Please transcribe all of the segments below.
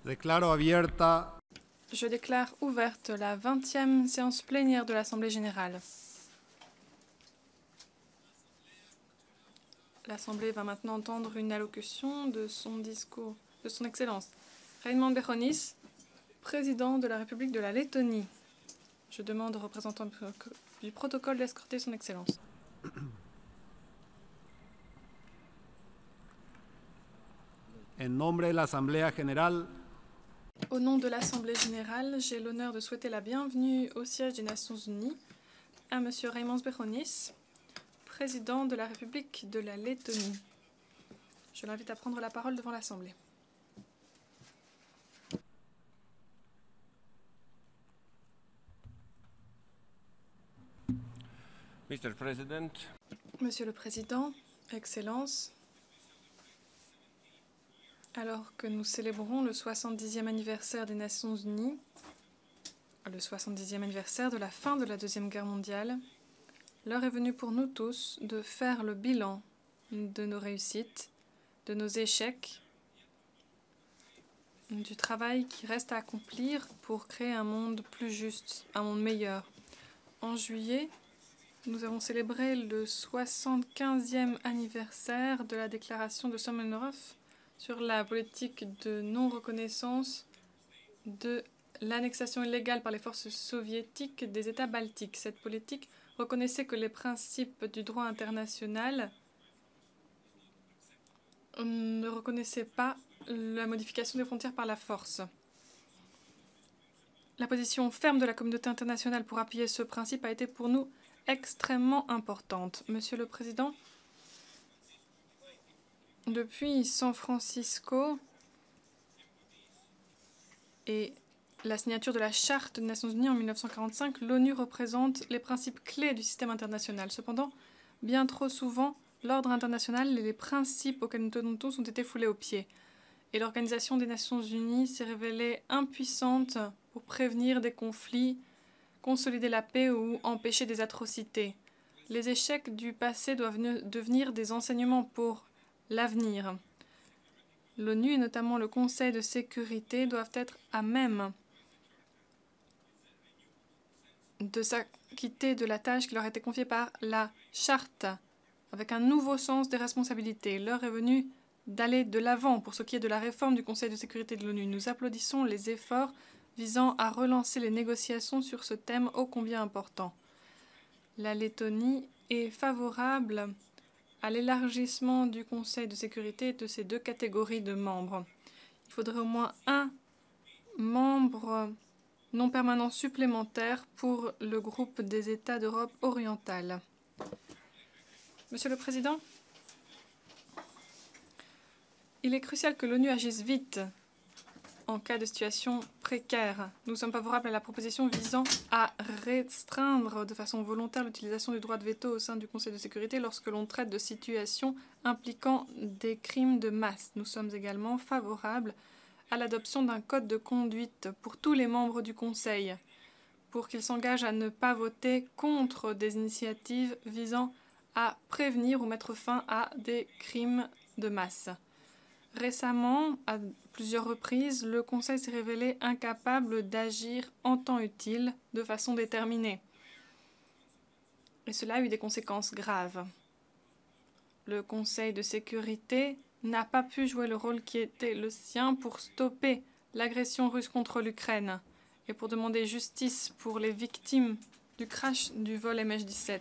Declaro abierta Je déclare ouverte la 20e séance plénière de l'Assemblée générale. L'Assemblée va maintenant entendre une allocution de son discours, de son Excellence Raimond Béronis, président de la République de la Lettonie. Je demande aux représentants du protocole d'escorter son Excellence. en nombre de la Asamblea General Au nom de l'Assemblée générale, j'ai l'honneur de souhaiter la bienvenue au siège des Nations unies à M. Raimond Béronis, président de la République de la Lettonie. Je l'invite à prendre la parole devant l'Assemblée. Mr. President, Monsieur le Président, Excellences, alors que nous célébrons le 70e anniversaire des Nations unies, le 70e anniversaire de la fin de la Deuxième Guerre mondiale, l'heure est venue pour nous tous de faire le bilan de nos réussites, de nos échecs, du travail qui reste à accomplir pour créer un monde plus juste, un monde meilleur. En juillet, nous avons célébré le 75e anniversaire de la déclaration de Sommelhof sur la politique de non-reconnaissance de l'annexation illégale par les forces soviétiques des États baltiques. Cette politique reconnaissait que les principes du droit international ne reconnaissaient pas la modification des frontières par la force. La position ferme de la communauté internationale pour appuyer ce principe a été pour nous extrêmement importante. Monsieur le Président, depuis San Francisco et la signature de la Charte des Nations Unies en 1945, l'ONU représente les principes clés du système international. Cependant, bien trop souvent, l'ordre international et les principes auxquels nous tenons tous ont été foulés aux pieds. Et l'Organisation des Nations Unies s'est révélée impuissante pour prévenir des conflits, consolider la paix ou empêcher des atrocités. Les échecs du passé doivent devenir des enseignements pour l'avenir. L'ONU et notamment le Conseil de sécurité doivent être à même de s'acquitter de la tâche qui leur a été confiée par la Charte, avec un nouveau sens des responsabilités. L'heure est venue d'aller de l'avant pour ce qui est de la réforme du Conseil de sécurité de l'ONU. Nous applaudissons les efforts visant à relancer les négociations sur ce thème ô combien important. La Lettonie est favorable à l'élargissement du Conseil de sécurité de ces deux catégories de membres. Il faudrait au moins un membre non permanent supplémentaire pour le groupe des États d'Europe orientale. Monsieur le Président, il est crucial que l'ONU agisse vite en cas de situation précaire. Nous sommes favorables à la proposition visant à restreindre de façon volontaire l'utilisation du droit de veto au sein du Conseil de sécurité lorsque l'on traite de situations impliquant des crimes de masse. Nous sommes également favorables à l'adoption d'un code de conduite pour tous les membres du Conseil, pour qu'ils s'engagent à ne pas voter contre des initiatives visant à prévenir ou mettre fin à des crimes de masse. Récemment, à plusieurs reprises, le Conseil s'est révélé incapable d'agir en temps utile de façon déterminée. Et cela a eu des conséquences graves. Le Conseil de sécurité n'a pas pu jouer le rôle qui était le sien pour stopper l'agression russe contre l'Ukraine et pour demander justice pour les victimes du crash du vol MH17.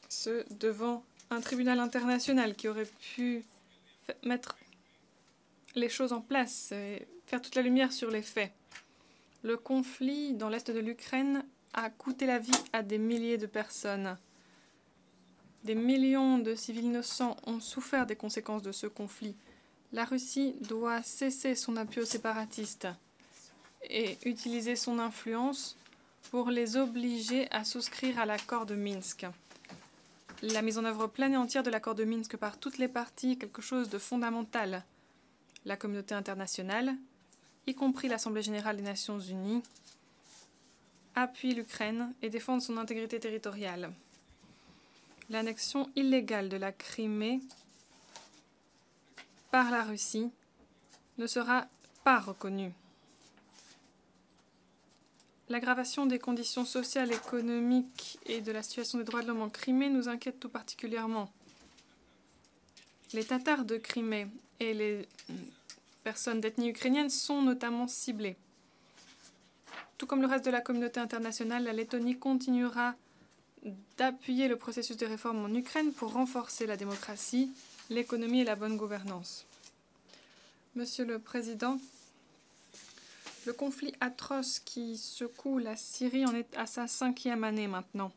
Ce devant un tribunal international qui aurait pu mettre les choses en place et faire toute la lumière sur les faits. Le conflit dans l'est de l'Ukraine a coûté la vie à des milliers de personnes. Des millions de civils innocents ont souffert des conséquences de ce conflit. La Russie doit cesser son appui aux séparatistes et utiliser son influence pour les obliger à souscrire à l'accord de Minsk. La mise en œuvre pleine et entière de l'accord de Minsk par toutes les parties est quelque chose de fondamental. La communauté internationale, y compris l'Assemblée générale des Nations unies, appuie l'Ukraine et défend son intégrité territoriale. L'annexion illégale de la Crimée par la Russie ne sera pas reconnu. L'aggravation des conditions sociales, économiques et de la situation des droits de l'homme en Crimée nous inquiète tout particulièrement. Les Tatars de Crimée et les personnes d'ethnie ukrainienne sont notamment ciblées. Tout comme le reste de la communauté internationale, la Lettonie continuera d'appuyer le processus de réforme en Ukraine pour renforcer la démocratie, l'économie et la bonne gouvernance. Monsieur le Président, le conflit atroce qui secoue la Syrie en est à sa 5e année maintenant.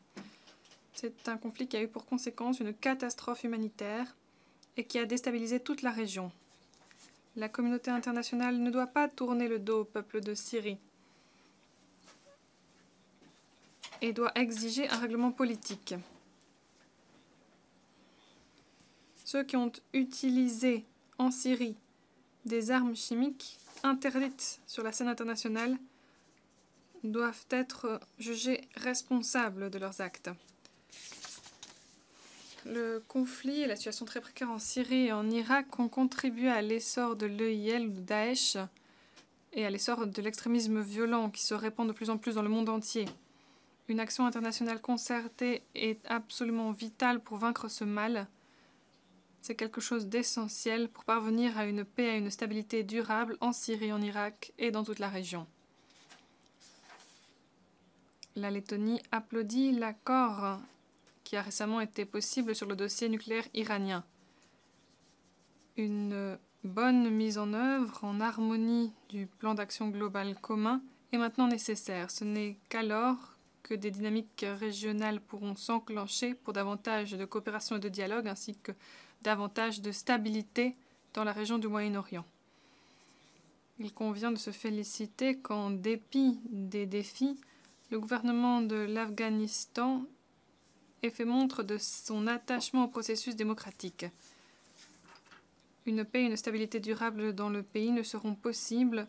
C'est un conflit qui a eu pour conséquence une catastrophe humanitaire et qui a déstabilisé toute la région. La communauté internationale ne doit pas tourner le dos au peuple de Syrie et doit exiger un règlement politique. Ceux qui ont utilisé en Syrie des armes chimiques interdites sur la scène internationale doivent être jugés responsables de leurs actes. Le conflit et la situation très précaire en Syrie et en Irak ont contribué à l'essor de l'EIL ou de Daesh et à l'essor de l'extrémisme violent qui se répand de plus en plus dans le monde entier. Une action internationale concertée est absolument vitale pour vaincre ce mal. C'est quelque chose d'essentiel pour parvenir à une paix et à une stabilité durable en Syrie, en Irak et dans toute la région. La Lettonie applaudit l'accord qui a récemment été possible sur le dossier nucléaire iranien. Une bonne mise en œuvre en harmonie du plan d'action global commun est maintenant nécessaire. Ce n'est qu'alors que des dynamiques régionales pourront s'enclencher pour davantage de coopération et de dialogue ainsi que davantage de stabilité dans la région du Moyen-Orient. Il convient de se féliciter qu'en dépit des défis, le gouvernement de l'Afghanistan ait fait montre de son attachement au processus démocratique. Une paix et une stabilité durable dans le pays ne seront possibles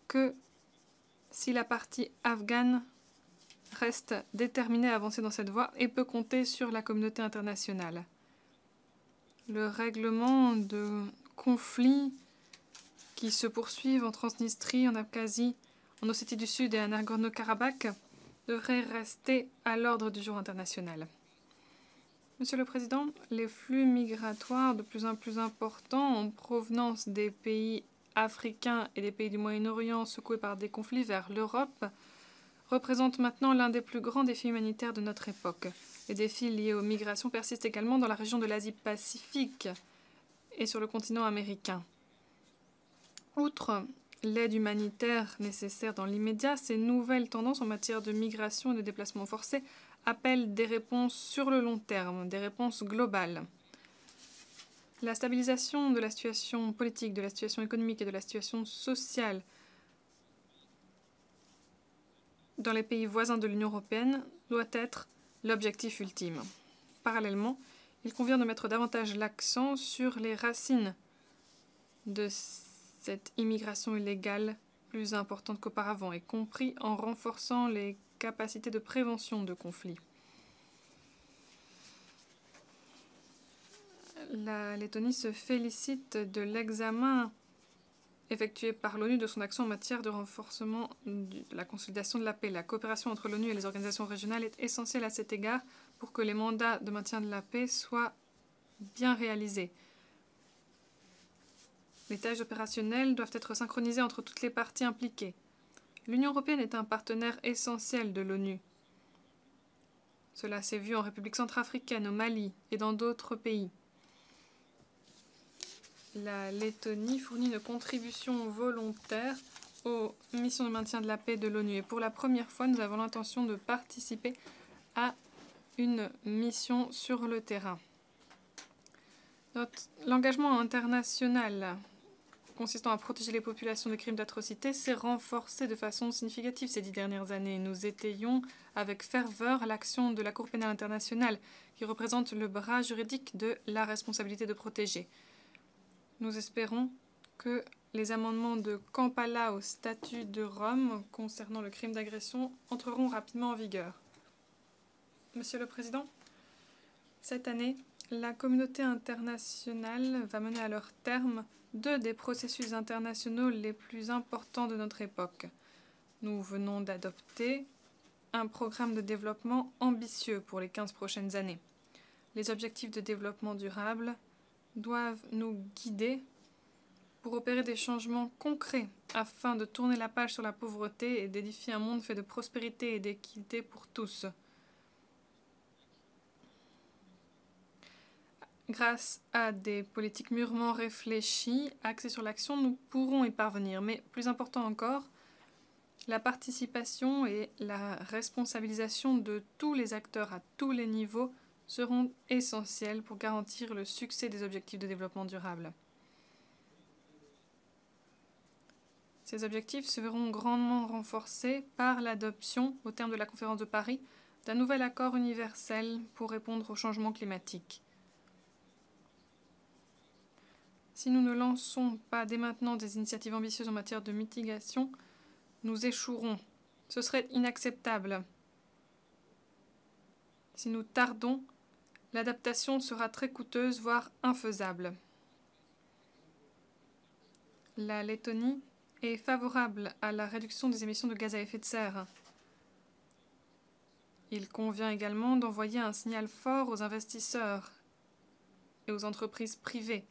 que si la partie afghane reste déterminée à avancer dans cette voie et peut compter sur la communauté internationale. Le règlement de conflits qui se poursuivent en Transnistrie, en Abkhazie, en Ossétie du Sud et en Nagorno-Karabakh devrait rester à l'ordre du jour international. Monsieur le Président, les flux migratoires de plus en plus importants en provenance des pays africains et des pays du Moyen-Orient secoués par des conflits vers l'Europe représentent maintenant l'un des plus grands défis humanitaires de notre époque. Les défis liés aux migrations persistent également dans la région de l'Asie-Pacifique et sur le continent américain. Outre l'aide humanitaire nécessaire dans l'immédiat, ces nouvelles tendances en matière de migration et de déplacement forcé appellent des réponses sur le long terme, des réponses globales. La stabilisation de la situation politique, de la situation économique et de la situation sociale dans les pays voisins de l'Union européenne doit être l'objectif ultime. Parallèlement, il convient de mettre davantage l'accent sur les racines de cette immigration illégale plus importante qu'auparavant, y compris en renforçant les capacités de prévention de conflits. La Lettonie se félicite de l'examen effectué par l'ONU de son action en matière de renforcement de la consolidation de la paix. La coopération entre l'ONU et les organisations régionales est essentielle à cet égard pour que les mandats de maintien de la paix soient bien réalisés. Les tâches opérationnelles doivent être synchronisées entre toutes les parties impliquées. L'Union européenne est un partenaire essentiel de l'ONU. Cela s'est vu en République centrafricaine, au Mali et dans d'autres pays. La Lettonie fournit une contribution volontaire aux missions de maintien de la paix de l'ONU. Et pour la première fois, nous avons l'intention de participer à une mission sur le terrain. L'engagement international consistant à protéger les populations des crimes d'atrocité s'est renforcé de façon significative ces 10 dernières années. Nous étayons avec ferveur l'action de la Cour pénale internationale qui représente le bras juridique de la responsabilité de protéger. Nous espérons que les amendements de Kampala au statut de Rome concernant le crime d'agression entreront rapidement en vigueur. Monsieur le Président, cette année, La communauté internationale va mener à leur terme deux des processus internationaux les plus importants de notre époque. Nous venons d'adopter un programme de développement ambitieux pour les 15 prochaines années. Les objectifs de développement durable doivent nous guider pour opérer des changements concrets afin de tourner la page sur la pauvreté et d'édifier un monde fait de prospérité et d'équité pour tous. Grâce à des politiques mûrement réfléchies, axées sur l'action, nous pourrons y parvenir. Mais plus important encore, la participation et la responsabilisation de tous les acteurs à tous les niveaux seront essentielles pour garantir le succès des objectifs de développement durable. Ces objectifs se verront grandement renforcés par l'adoption, au terme de la conférence de Paris, d'un nouvel accord universel pour répondre au changement climatique. Si nous ne lançons pas dès maintenant des initiatives ambitieuses en matière de mitigation, nous échouerons. Ce serait inacceptable. Si nous tardons, l'adaptation sera très coûteuse, voire infaisable. La Lettonie est favorable à la réduction des émissions de gaz à effet de serre. Il convient également d'envoyer un signal fort aux investisseurs et aux entreprises privées.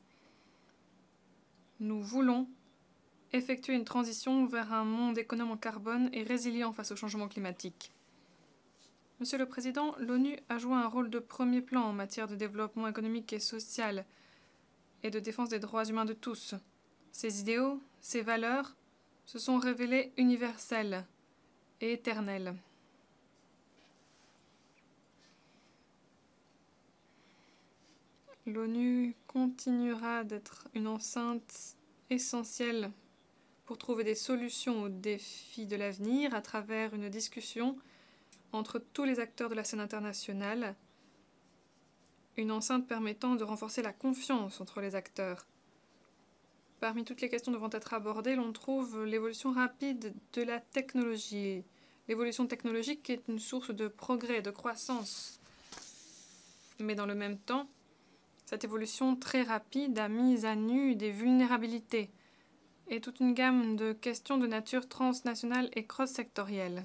Nous voulons effectuer une transition vers un monde économe en carbone et résilient face au changement climatique. Monsieur le Président, l'ONU a joué un rôle de premier plan en matière de développement économique et social et de défense des droits humains de tous. Ces idéaux, ces valeurs, se sont révélés universels et éternels. L'ONU continuera d'être une enceinte essentielle pour trouver des solutions aux défis de l'avenir à travers une discussion entre tous les acteurs de la scène internationale, une enceinte permettant de renforcer la confiance entre les acteurs. Parmi toutes les questions devant être abordées, l'on trouve l'évolution rapide de la technologie. L'évolution technologique est une source de progrès, de croissance. Mais dans le même temps, cette évolution très rapide a mis à nu des vulnérabilités et toute une gamme de questions de nature transnationale et cross-sectorielle.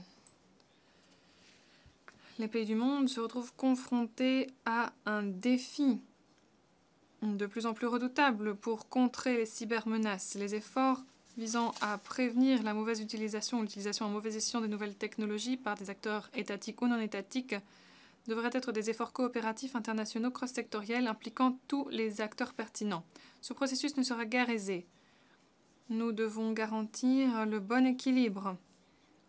Les pays du monde se retrouvent confrontés à un défi de plus en plus redoutable pour contrer les cybermenaces. Les efforts visant à prévenir la mauvaise utilisation ou l'utilisation à mauvais escient des nouvelles technologies par des acteurs étatiques ou non étatiques devraient être des efforts coopératifs internationaux cross-sectoriels impliquant tous les acteurs pertinents. Ce processus ne sera guère aisé. Nous devons garantir le bon équilibre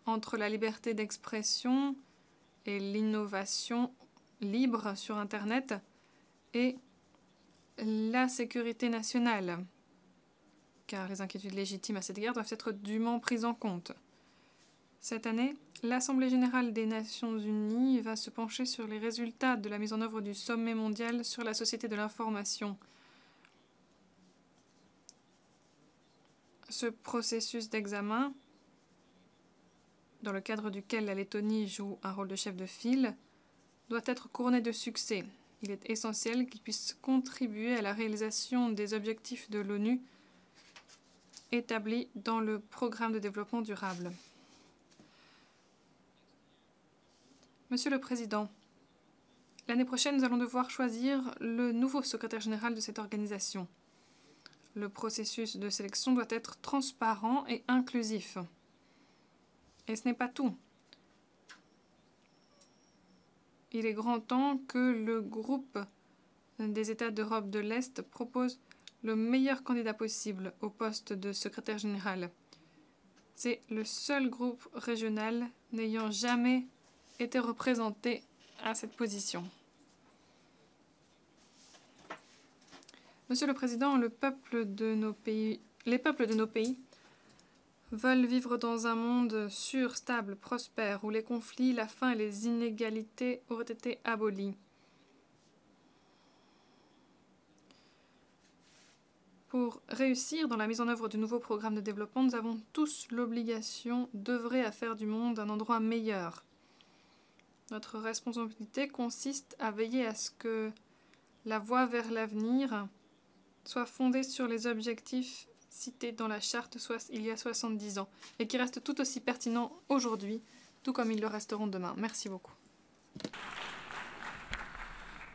entre la liberté d'expression et l'innovation libre sur Internet et la sécurité nationale, car les inquiétudes légitimes à cet égard doivent être dûment prises en compte. Cette année, l'Assemblée générale des Nations unies va se pencher sur les résultats de la mise en œuvre du sommet mondial sur la société de l'information. Ce processus d'examen, dans le cadre duquel la Lettonie joue un rôle de chef de file, doit être couronné de succès. Il est essentiel qu'il puisse contribuer à la réalisation des objectifs de l'ONU établis dans le programme de développement durable. Monsieur le Président, l'année prochaine, nous allons devoir choisir le nouveau secrétaire général de cette organisation. Le processus de sélection doit être transparent et inclusif. Et ce n'est pas tout. Il est grand temps que le groupe des États d'Europe de l'Est propose le meilleur candidat possible au poste de secrétaire général. C'est le seul groupe régional n'ayant jamais été représenté à cette position. Monsieur le Président, les peuples de nos pays veulent vivre dans un monde sûr, stable, prospère, où les conflits, la faim et les inégalités auraient été abolis. Pour réussir dans la mise en œuvre du nouveau programme de développement, nous avons tous l'obligation d'œuvrer à faire du monde un endroit meilleur. Notre responsabilité consiste à veiller à ce que la voie vers l'avenir soit fondée sur les objectifs cités dans la charte il y a 70 ans et qui restent tout aussi pertinents aujourd'hui, tout comme ils le resteront demain. Merci beaucoup.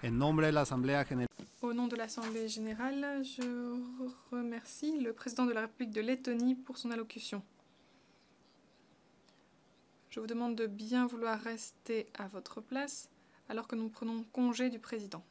En nombre de la Asamblea General. Au nom de l'Assemblée générale, je remercie le président de la République de Lettonie pour son allocution. Je vous demande de bien vouloir rester à votre place alors que nous prenons congé du président.